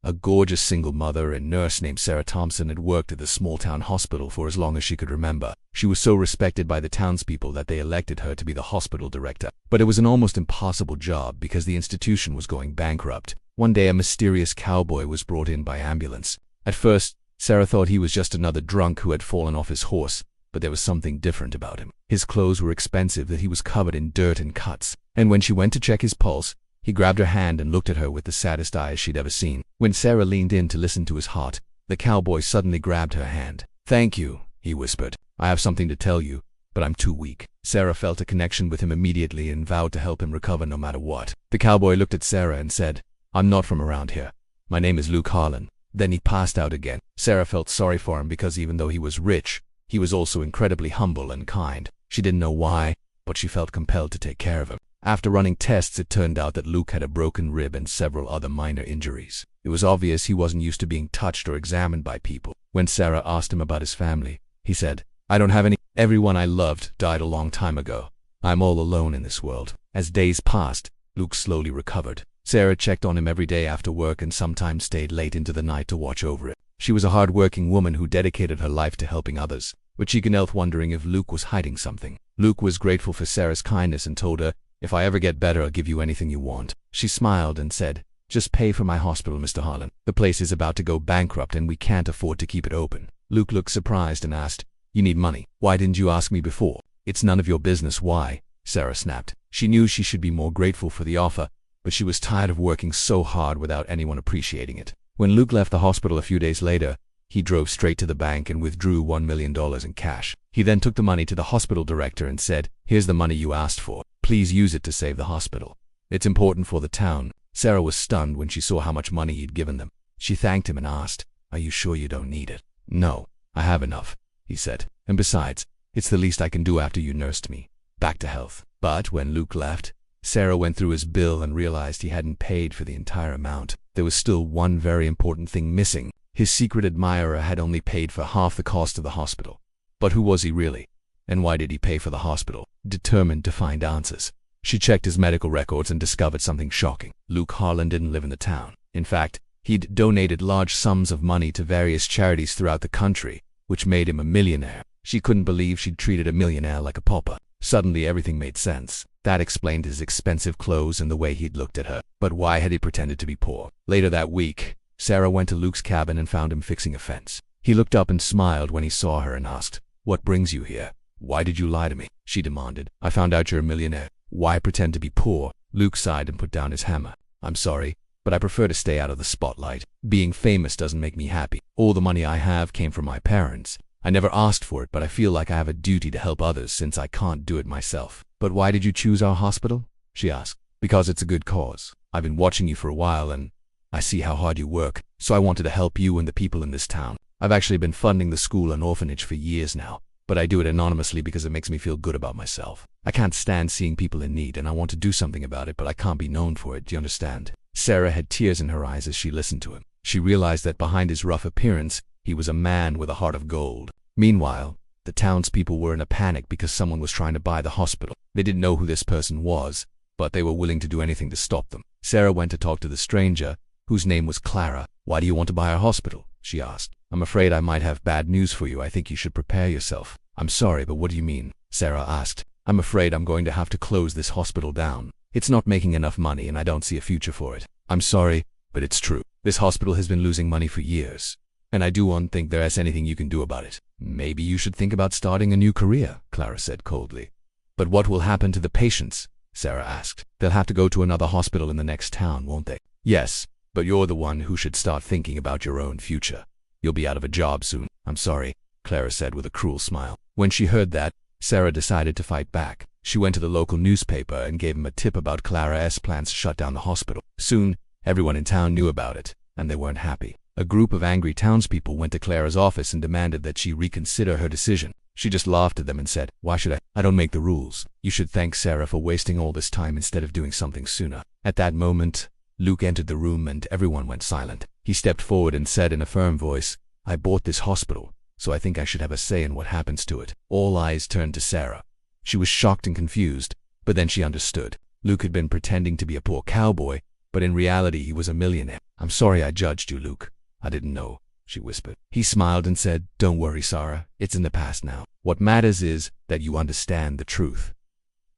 A gorgeous single mother and nurse named Sarah Thompson had worked at the small-town hospital for as long as she could remember. She was so respected by the townspeople that they elected her to be the hospital director. But it was an almost impossible job because the institution was going bankrupt. One day, a mysterious cowboy was brought in by ambulance. At first, Sarah thought he was just another drunk who had fallen off his horse, but there was something different about him. His clothes were expensive, that he was covered in dirt and cuts, and when she went to check his pulse, he grabbed her hand and looked at her with the saddest eyes she'd ever seen. When Sarah leaned in to listen to his heart, the cowboy suddenly grabbed her hand. "Thank you," he whispered. "I have something to tell you, but I'm too weak." Sarah felt a connection with him immediately and vowed to help him recover no matter what. The cowboy looked at Sarah and said, "I'm not from around here. My name is Luke Harlan." Then he passed out again. Sarah felt sorry for him because even though he was rich, he was also incredibly humble and kind. She didn't know why, but she felt compelled to take care of him. After running tests, it turned out that Luke had a broken rib and several other minor injuries. It was obvious he wasn't used to being touched or examined by people. When Sarah asked him about his family, he said, "I don't have any. Everyone I loved died a long time ago. I'm all alone in this world." As days passed, Luke slowly recovered. Sarah checked on him every day after work and sometimes stayed late into the night to watch over it. She was a hard-working woman who dedicated her life to helping others, with 𝐂𝐞𝐈 wondering if Luke was hiding something. Luke was grateful for Sarah's kindness and told her, "If I ever get better, I'll give you anything you want." She smiled and said, "Just pay for my hospital, Mr. Harlan. The place is about to go bankrupt and we can't afford to keep it open." Luke looked surprised and asked, "You need money. Why didn't you ask me before?" "It's none of your business why," Sarah snapped. She knew she should be more grateful for the offer, but she was tired of working so hard without anyone appreciating it. When Luke left the hospital a few days later, he drove straight to the bank and withdrew $1 million in cash. He then took the money to the hospital director and said, "Here's the money you asked for. Please use it to save the hospital. It's important for the town." Sarah was stunned when she saw how much money he'd given them. She thanked him and asked, "Are you sure you don't need it?" "No, I have enough," he said. "And besides, it's the least I can do after you nursed me back to health." But when Luke left, Sarah went through his bill and realized he hadn't paid for the entire amount. There was still one very important thing missing. His secret admirer had only paid for half the cost of the hospital. But who was he really? And why did he pay for the hospital? Determined to find answers, she checked his medical records and discovered something shocking. Luke Harlan didn't live in the town. In fact, he'd donated large sums of money to various charities throughout the country, which made him a millionaire. She couldn't believe she'd treated a millionaire like a pauper. Suddenly everything made sense. That explained his expensive clothes and the way he'd looked at her. But why had he pretended to be poor? Later that week, Sarah went to Luke's cabin and found him fixing a fence. He looked up and smiled when he saw her and asked, "What brings you here? Why did you lie to me?" She demanded. "I found out you're a millionaire. Why pretend to be poor?" Luke sighed and put down his hammer. "I'm sorry, but I prefer to stay out of the spotlight. Being famous doesn't make me happy. All the money I have came from my parents. I never asked for it, but I feel like I have a duty to help others since I can't do it myself." "But why did you choose our hospital?" she asked. "Because it's a good cause. I've been watching you for a while and I see how hard you work, so I wanted to help you and the people in this town. I've actually been funding the school and orphanage for years now, but I do it anonymously because it makes me feel good about myself. I can't stand seeing people in need and I want to do something about it, but I can't be known for it, do you understand?" Sarah had tears in her eyes as she listened to him. She realized that behind his rough appearance, he was a man with a heart of gold. Meanwhile, the townspeople were in a panic because someone was trying to buy the hospital. They didn't know who this person was, but they were willing to do anything to stop them. Sarah went to talk to the stranger, whose name was Clara. "Why do you want to buy our hospital?" she asked. "I'm afraid I might have bad news for you. I think you should prepare yourself." "I'm sorry, but what do you mean?" Sarah asked. "I'm afraid I'm going to have to close this hospital down. It's not making enough money and I don't see a future for it." "I'm sorry, but it's true. This hospital has been losing money for years, and I don't think there's anything you can do about it." "Maybe you should think about starting a new career," Clara said coldly. "But what will happen to the patients?" Sarah asked. "They'll have to go to another hospital in the next town, won't they?" "Yes, but you're the one who should start thinking about your own future. You'll be out of a job soon." "I'm sorry," Clara said with a cruel smile. When she heard that, Sarah decided to fight back. She went to the local newspaper and gave him a tip about Clara's plans to shut down the hospital. Soon, everyone in town knew about it, and they weren't happy. A group of angry townspeople went to Clara's office and demanded that she reconsider her decision. She just laughed at them and said, "Why should I? I don't make the rules. You should thank Sarah for wasting all this time instead of doing something sooner." At that moment, Luke entered the room and everyone went silent. He stepped forward and said in a firm voice, "I bought this hospital, so I think I should have a say in what happens to it." All eyes turned to Sarah. She was shocked and confused, but then she understood. Luke had been pretending to be a poor cowboy, but in reality he was a millionaire. "I'm sorry I judged you, Luke. I didn't know," she whispered. He smiled and said, "Don't worry, Sarah. It's in the past now. What matters is that you understand the truth.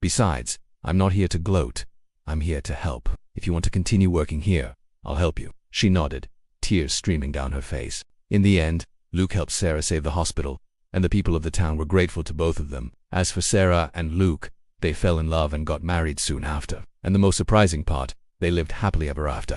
Besides, I'm not here to gloat. I'm here to help. If you want to continue working here, I'll help you." She nodded, tears streaming down her face. In the end, Luke helped Sarah save the hospital, and the people of the town were grateful to both of them. As for Sarah and Luke, they fell in love and got married soon after. And the most surprising part, they lived happily ever after.